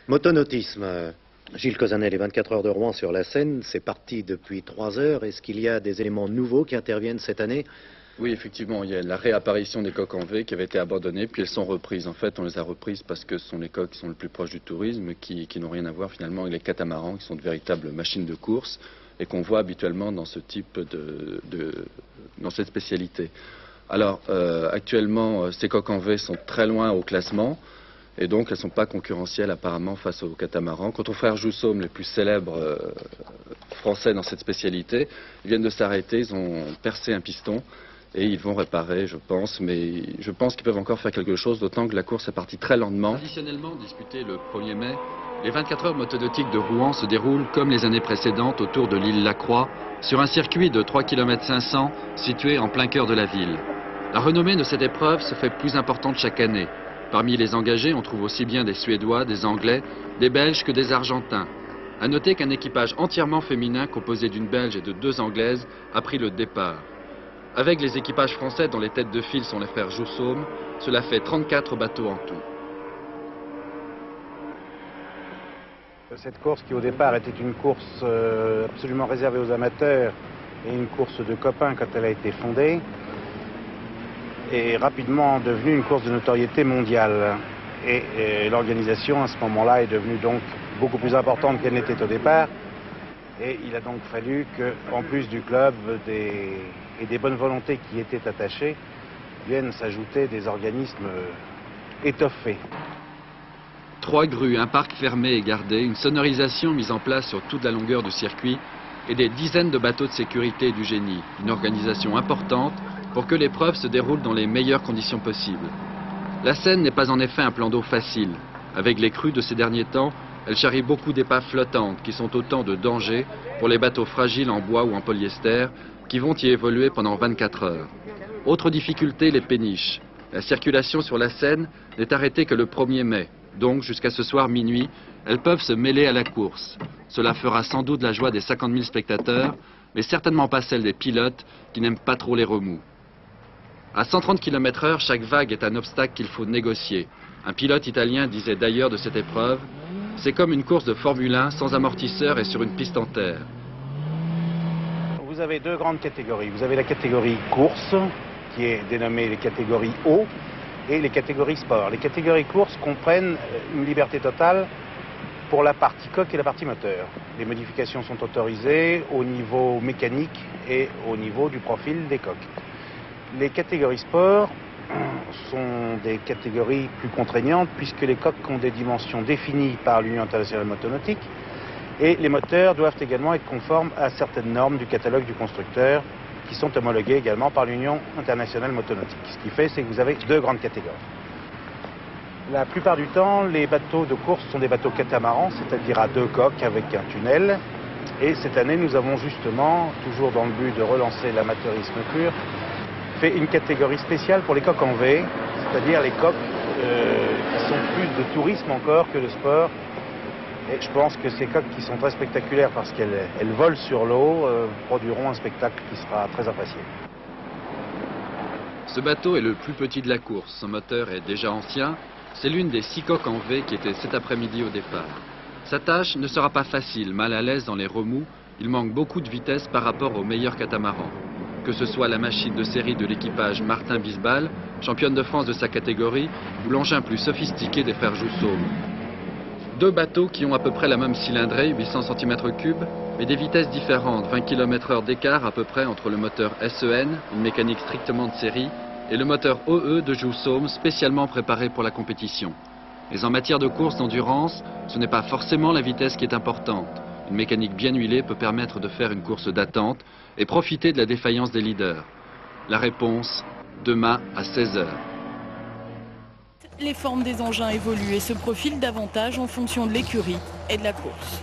Motonautisme. Gilles Cozanel, les 24 heures de Rouen sur la Seine, c'est parti depuis 3 heures. Est-ce qu'il y a des éléments nouveaux qui interviennent cette année? Oui, effectivement, il y a la réapparition des coques en V qui avaient été abandonnées, puis elles sont reprises. En fait, on les a reprises parce que ce sont les coques qui sont le plus proches du tourisme, qui n'ont rien à voir finalement avec les catamarans, qui sont de véritables machines de course et qu'on voit habituellement dans ce type dans cette spécialité. Alors, actuellement, ces coques en V sont très loin au classement. Et donc, elles ne sont pas concurrentielles apparemment face aux catamarans. Quant aux frères Joussaume, les plus célèbres français dans cette spécialité, ils viennent de s'arrêter, ils ont percé un piston et ils vont réparer, je pense. Mais je pense qu'ils peuvent encore faire quelque chose, d'autant que la course est partie très lentement. Traditionnellement disputée le 1er mai, les 24 heures motonautiques de Rouen se déroulent comme les années précédentes autour de l'île Lacroix, sur un circuit de 3 km 500 situé en plein cœur de la ville. La renommée de cette épreuve se fait plus importante chaque année. Parmi les engagés, on trouve aussi bien des Suédois, des Anglais, des Belges que des Argentins. À noter qu'un équipage entièrement féminin composé d'une Belge et de 2 Anglaises a pris le départ. Avec les équipages français dont les têtes de file sont les frères Joussaume, cela fait 34 bateaux en tout. Cette course qui au départ était une course absolument réservée aux amateurs et une course de copains quand elle a été fondée, est rapidement devenue une course de notoriété mondiale. Et l'organisation à ce moment-là est devenue donc beaucoup plus importante qu'elle n'était au départ. Et il a donc fallu qu'en plus du club et des bonnes volontés qui étaient attachées, viennent s'ajouter des organismes étoffés. 3 grues, un parc fermé et gardé, une sonorisation mise en place sur toute la longueur du circuit et des dizaines de bateaux de sécurité et du génie. Une organisation importante pour que l'épreuve se déroule dans les meilleures conditions possibles. La Seine n'est pas en effet un plan d'eau facile. Avec les crues de ces derniers temps, elle charrie beaucoup d'épaves flottantes qui sont autant de dangers pour les bateaux fragiles en bois ou en polyester qui vont y évoluer pendant 24 heures. Autre difficulté, les péniches. La circulation sur la Seine n'est arrêtée que le 1er mai. Donc, jusqu'à ce soir minuit, elles peuvent se mêler à la course. Cela fera sans doute la joie des 50 000 spectateurs, mais certainement pas celle des pilotes qui n'aiment pas trop les remous. À 130 km/h, chaque vague est un obstacle qu'il faut négocier. Un pilote italien disait d'ailleurs de cette épreuve, c'est comme une course de Formule 1 sans amortisseur et sur une piste en terre. Vous avez 2 grandes catégories. Vous avez la catégorie course, qui est dénommée les catégories eau, et les catégories sport. Les catégories course comprennent une liberté totale pour la partie coque et la partie moteur. Les modifications sont autorisées au niveau mécanique et au niveau du profil des coques. Les catégories sport sont des catégories plus contraignantes puisque les coques ont des dimensions définies par l'Union internationale motonautique et les moteurs doivent également être conformes à certaines normes du catalogue du constructeur qui sont homologuées également par l'Union internationale motonautique. Ce qui fait, c'est que vous avez 2 grandes catégories. La plupart du temps, les bateaux de course sont des bateaux catamarans, c'est-à-dire à 2 coques avec un tunnel. Et cette année, nous avons justement, toujours dans le but de relancer l'amateurisme pur, fait une catégorie spéciale pour les coques en V, c'est-à-dire les coques qui sont plus de tourisme encore que de sport. Et je pense que ces coques qui sont très spectaculaires parce qu'elles volent sur l'eau produiront un spectacle qui sera très apprécié. Ce bateau est le plus petit de la course. Son moteur est déjà ancien. C'est l'une des 6 coques en V qui étaient cet après-midi au départ. Sa tâche ne sera pas facile. Mal à l'aise dans les remous, il manque beaucoup de vitesse par rapport aux meilleurs catamarans. Que ce soit la machine de série de l'équipage Martin Bisbal, championne de France de sa catégorie, ou l'engin plus sophistiqué des frères Joussaume. 2 bateaux qui ont à peu près la même cylindrée, 800 cm3, mais des vitesses différentes, 20 km/h d'écart à peu près entre le moteur SEN, une mécanique strictement de série, et le moteur OE de Joussaume, spécialement préparé pour la compétition. Mais en matière de course d'endurance, ce n'est pas forcément la vitesse qui est importante. Une mécanique bien huilée peut permettre de faire une course d'attente et profiter de la défaillance des leaders. La réponse, demain à 16 h. Les formes des engins évoluent et se profilent davantage en fonction de l'écurie et de la course.